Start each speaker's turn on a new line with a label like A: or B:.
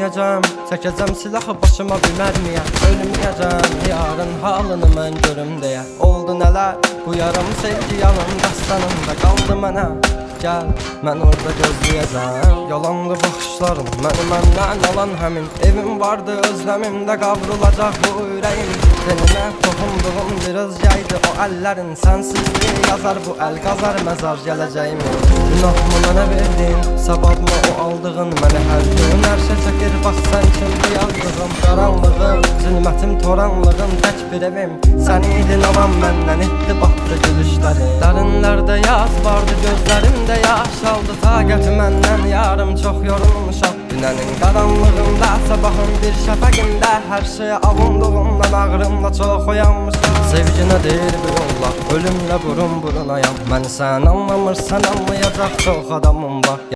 A: ölməyəcəm. Çəkəcəm silahı başıma bir mərmiyə. Ölməyəcəm, yarın halını mən görüm deyə. Oldu nələr, bu yarım sevgi yalın dastanımda qaldı mənə. Gəl, mən orada gözləyəcəm. Yalanlı baxışlarım, məndən alan həmin. Evim vardı, özləmimdə qavrulacaq bu ürəyim. Seninə toxunduğum biraz yaydı o əllərin. Sənsizliyi yazar bu əl, qazar məzar gələcəyimi. Günahımı mənə verdin, səbabımı o aldığın. Məni hər gün hər şey çəkir, bax sən kimdi yazdığım. Qaranlığım, zülmətim, toranlığım, tək bir evim. Sən idin alan məndən, itdi batdı gülüşləri. Dərinlərdə yaz vardı, gözlərimdə yaş aldı. Taqəti məndən yarım çox yorulmuşam. Dünənin qaranlığında, sabahın bir şəfəqində. Hər şeyə avundduğumdan ağrımla çox oyanmışam. Sevgi nədir bir yolla, ölümlə burun burunayam. Məni sən anlamırsan, anlayacaq çox adamım var.